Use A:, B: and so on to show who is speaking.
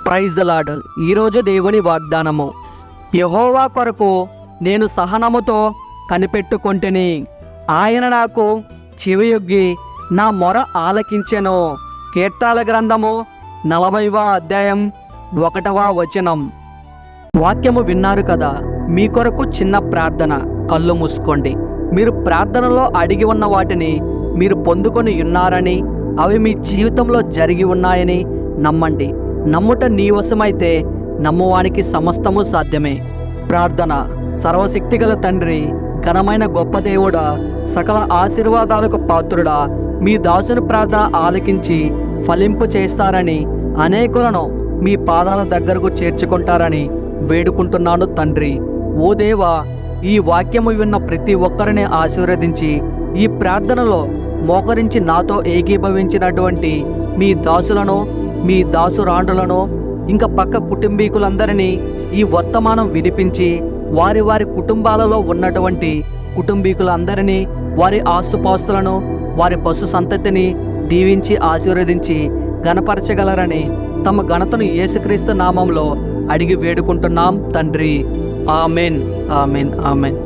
A: Praise the lord. ఈరోజు దేవుని వాగ్దానము. యెహోవా కొరకు నేను సహనముతో కనిపెట్టుకొంటిని, ఆయన నాకు చెవియొగ్గి నా మొర ఆలకించెను. కీర్తనల గ్రంథము 40వ అధ్యాయం 1వ వచనం. వాక్యము విన్నారు కదా. మీ కొరకు చిన్న ప్రార్థన. కళ్ళు మూసుకోండి. మీరు ప్రార్థనలో అడిగి ఉన్న వాటిని మీరు పొందుకొని ఉన్నారని, అవి మీ జీవితంలో జరిగి ఉన్నాయని నమ్మండి. నమ్ముట నీ వశమైతే నమ్మువానికి సమస్తము సాధ్యమే. ప్రార్థన. సర్వశక్తిగల తండ్రి, ఘనమైన గొప్ప దేవుడా, సకల ఆశీర్వాదాలకు పాత్రుడా, మీ దాసుని ప్రార్థన ఆలకించి ఫలింపు చేస్తారని, అనేకులను మీ పాదాల దగ్గరకు చేర్చుకుంటారని వేడుకుంటున్నాను తండ్రి. ఓ దేవా, ఈ వాక్యము విన్న ప్రతి ఒక్కరిని ఆశీర్వదించి, ఈ ప్రార్థనలో మోకరించి నాతో ఏకీభవించినటువంటి మీ దాసులను, మీ దాసురాండ్రులను, ఇంకా పక్క కుటుంబీకులందరినీ ఈ వర్తమానం వినిపించి, వారి వారి కుటుంబాలలో ఉన్నటువంటి కుటుంబీకులందరినీ, వారి ఆస్తుపాస్తులను, వారి పశు సంతతిని దీవించి ఆశీర్వదించి ఘనపరచగలరని తమ ఘనతను యేసుక్రీస్తు నామంలో అడిగి వేడుకుంటున్నాం తండ్రి. Amen, amen, amen.